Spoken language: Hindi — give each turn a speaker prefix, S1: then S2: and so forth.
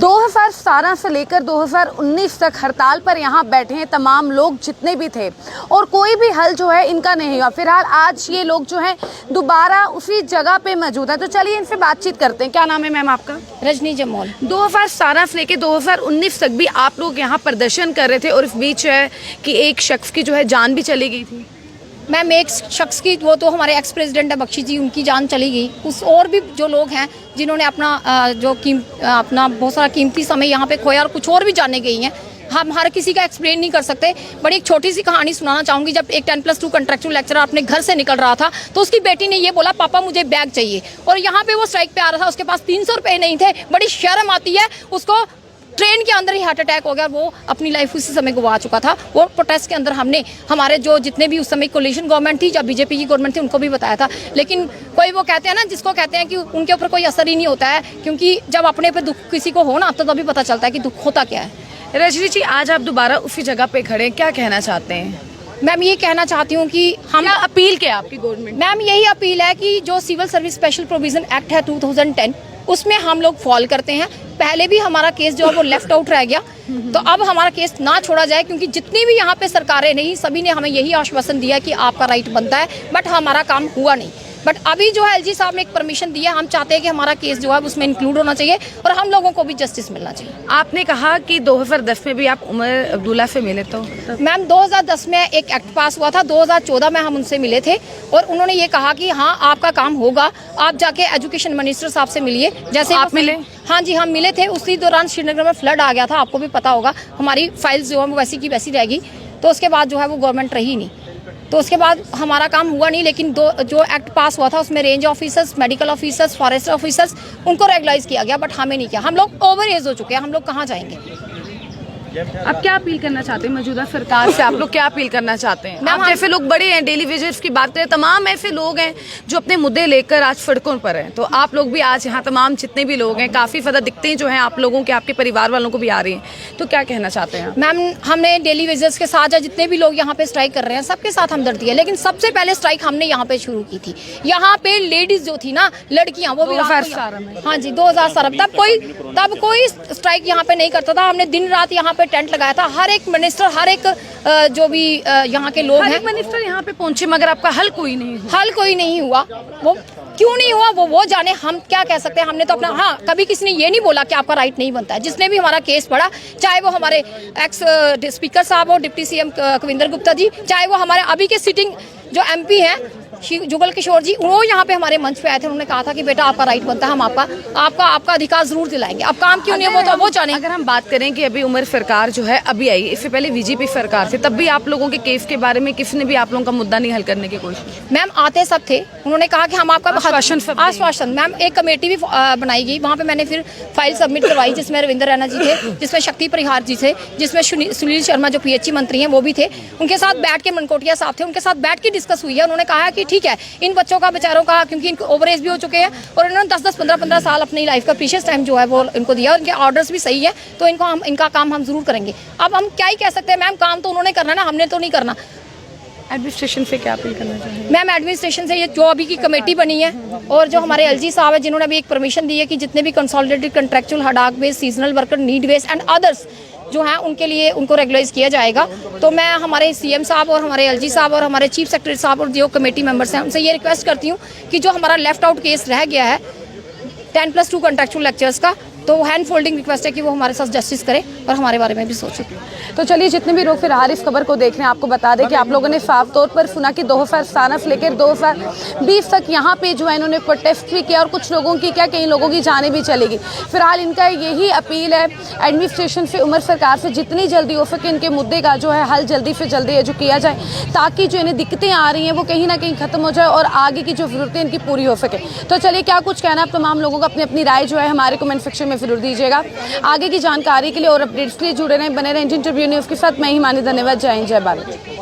S1: 2017 से लेकर 2019 तक हड़ताल पर यहाँ बैठे हैं तमाम लोग जितने भी थे और कोई भी हल जो है इनका नहीं हुआ। फिलहाल आज ये लोग जो है दोबारा उसी जगह पे मौजूद है, तो चलिए इनसे बातचीत करते हैं। क्या नाम है मैम आपका?
S2: रजनी जमोल।
S1: 2017 से लेकर 2019 तक भी आप लोग यहाँ प्रदर्शन कर रहे थे और इस बीच है कि एक शख्स की जो है जान भी चली गई थी।
S2: मैम एक शख्स की, वो तो हमारे एक्स प्रेसिडेंट है बख्शी जी, उनकी जान चली गई। उस और भी जो लोग हैं जिन्होंने अपना बहुत सारा कीमती समय यहाँ पे खोया और कुछ और भी जाने गई हैं। हम हर किसी का एक्सप्लेन नहीं कर सकते। बड़ी एक छोटी सी कहानी सुनाना चाहूँगी। जब एक 10+2 कंट्रेक्चुअल लेक्चरर अपने घर से निकल रहा था तो उसकी बेटी ने ये बोला, पापा मुझे बैग चाहिए, और यहाँ पे वो स्ट्राइक पे आ रहा था। उसके पास 300 रुपये नहीं थे। बड़ी शर्म आती है उसको। ट्रेन के अंदर ही हार्ट अटैक हो गया। वो अपनी लाइफ उसी समय गवा चुका था। वो प्रोटेस्ट के अंदर हमने हमारे जो जितने भी उस समय कोलिशन गवर्नमेंट थी, जब बीजेपी की गवर्नमेंट थी, उनको भी बताया था। लेकिन कोई वो कहते हैं ना, जिसको कहते हैं कि उनके ऊपर कोई असर ही नहीं होता है, क्योंकि जब अपने पे दुख किसी को हो ना तो तभी पता चलता है कि दुख होता क्या है।
S1: रजनी जी, आज आप दोबारा उसी जगह पे खड़े हैं, क्या कहना चाहते हैं?
S2: मैम ये कहना चाहती हूँ कि हम
S1: अपील क्या आपकी गवर्नमेंट?
S2: मैम यही अपील है कि जो civil service special provision act है 2010, उसमें हम लोग फॉल करते हैं। पहले भी हमारा केस जो है वो लेफ्ट आउट रह गया, तो अब हमारा केस ना छोड़ा जाए, क्योंकि जितनी भी यहाँ पे सरकारें नहीं, सभी ने हमें यही आश्वासन दिया कि आपका राइट बनता है, बट हमारा काम हुआ नहीं। बट अभी जो है एलजी साहब ने एक परमिशन दी है। हम चाहते हैं कि हमारा केस जो है उसमें इंक्लूड होना चाहिए और हम लोगों को भी जस्टिस मिलना चाहिए।
S1: आपने कहा कि 2010 में भी आप उमर अब्दुल्ला से मिले, तो
S2: मैम 2010 में एक एक्ट पास हुआ था। 2014 में हम उनसे मिले थे और उन्होंने ये कहा कि हाँ आपका काम होगा, आप जाके एजुकेशन मिनिस्टर साहब से मिलिए। जैसे
S1: आप मिले?
S2: हाँ जी, हम मिले थे। उसी दौरान श्रीनगर में फ्लड आ गया था, आपको भी पता होगा। हमारी फाइल्स जो है वो वैसी की वैसी रहेगी। तो उसके बाद जो है वो गवर्नमेंट रही नहीं, तो उसके बाद हमारा काम हुआ नहीं। लेकिन जो एक्ट पास हुआ था उसमें range officers, medical officers, forest officers, उनको रेगुलाइज किया गया, बट हमें नहीं किया। हम लोग ओवर एज हो चुके हैं, हम लोग कहाँ जाएंगे?
S1: अब क्या अपील करना चाहते हैं मौजूदा सरकार से? आप लोग क्या अपील करना चाहते हैं? आप जैसे लोग बड़े हैं, डेली वेजेस की बात करें, तमाम ऐसे लोग हैं जो अपने मुद्दे लेकर आज सड़कों पर हैं, तो आप लोग भी आज यहाँ तमाम जितने भी लोग हैं काफ़ी ज़्यादा दिक्कतें जो हैं आप लोगों के, आपके परिवार वालों को भी आ रही हैं, तो क्या कहना चाहते हैं?
S2: मैम हमने डेली वेजेस के साथ जितने भी लोग यहाँ पे स्ट्राइक कर रहे हैं सबके साथ हमदर्दी है, लेकिन सबसे पहले स्ट्राइक हमने यहाँ पे शुरू की थी। यहाँ पे लेडीज जो थी ना, लड़कियाँ, वो भी हाँ जी 2017 तब कोई स्ट्राइक यहाँ पे नहीं करता था। हमने दिन रात यहाँ पे टेंट लगाया था। हर एक मिनिस्टर, हर एक जो भी यहाँ के लोग हैं,
S1: मिनिस्टर यहाँ पे पहुंचे, मगर आपका हल कोई नहीं
S2: हुआ। वो क्यों नहीं हुआ वो जाने, हम क्या कह सकते हैं। हमने तो अपना, हाँ कभी किसी ने ये नहीं बोला कि आपका राइट नहीं बनता है। जिसने भी हमारा केस पढ़ा, चाहे वो हमारे एक्स स्पीकर साहब हो, डिप्टी सीएम कविंदर गुप्ता जी, चाहे वो हमारे अभी के सिटिंग जो एमपी हैं जुगल किशोर जी, वो यहाँ पे हमारे मंच पे आए थे। उन्होंने कहा था कि बेटा आपका राइट बनता है, हम आपका अधिकार जरूर दिलाएंगे। अब काम क्यों नहीं हुआ वो जाने।
S1: अगर हम बात करें कि अभी उमर सरकार जो है अभी आई, इससे पहले बीजेपी सरकार थी, तब भी आप लोगों के केस के बारे में किसी ने भी आप लोगों का मुद्दा नहीं हल करने की कोशिश?
S2: मैम आते सब थे, उन्होंने कहा कि हम आपका आश्वासन। मैम एक कमेटी भी बनाई गई, वहाँ पे मैंने फिर फाइल सबमिट करवाई, जिसमें रविंद्र रैना जी थे, जिसमें शक्ति परिहार जी थे, जिसमें सुनील शर्मा जो पीएचई मंत्री हैं वो भी थे। उनके साथ बैठ के मनकोटिया साहब थे, उनके साथ बैठ के डिस्कस हुई है। उन्होंने कहा कि ठीक है, इन बच्चों का, बेचारों का, क्योंकि इनको ओवर एज भी हो चुके हैं और इन्होंने 10-10, 15-15 साल अपनी लाइफ का प्रीशियस टाइम जो है वो इनको दिया। उनके ऑर्डर्स भी सही है, तो इनका काम हम जरूर करेंगे। अब हम क्या ही कह सकते हैं मैम, काम तो उन्होंने करना ना, हमने तो नहीं करना।
S1: एडमिनिस्ट्रेशन से क्या अपील करना चाहिए?
S2: मैम एडमिनिस्ट्रेशन से ये जो अभी की कमेटी बनी है और जो हमारे एलजी साहब है, जिन्होंने अभी एक परमिशन दी है कि जितने भी consolidated contractual, ad hoc based, seasonal worker, need based and others जो हैं उनके लिए उनको रेगुलाइज किया जाएगा। तो मैं हमारे सीएम साहब और हमारे एलजी साहब और हमारे चीफ सेक्रेटरी साहब और जो कमेटी मेंबर्स हैं उनसे ये रिक्वेस्ट करती हूँ कि जो हमारा लेफ्ट आउट केस रह गया है 10+2 कंट्रेक्चुअल लेक्चर्स का, तो हैंड फोल्डिंग रिक्वेस्ट है कि वो हमारे साथ जस्टिस करे और हमारे बारे में भी सोचे।
S1: तो चलिए, जितने भी लोग फिलहाल इस खबर को देख रहे हैं, आपको बता दें कि आप लोगों ने साफ तौर पर सुना कि 2017 से लेकर 2020 तक यहाँ पे जो है इन्होंने प्रोटेस्ट भी किया और कुछ लोगों की क्या, कई लोगों की जाने भी चलेगी। फिलहाल इनका यही अपील है एडमिनिस्ट्रेशन से, उमर सरकार से, जितनी जल्दी हो सके इनके मुद्दे का जो है हल जल्दी से जल्दी जो किया जाए, ताकि जो इन्हें दिक्कतें आ रही हैं वो कहीं ना कहीं खत्म हो जाए और आगे की जो जरूरतें इनकी पूरी हो सके। तो चलिए, क्या कुछ कहना आप तमाम लोगों को, अपनी अपनी राय जो है हमारे कमेंट सेक्शन में जरूर दीजिएगा। आगे की जानकारी के लिए और अपडेट्स के लिए जुड़े रहें, बने रहें इंडियन ट्रिब्यून न्यूज़ के साथ। मैं ही मानी, धन्यवाद। जय हिंद, जय भारत।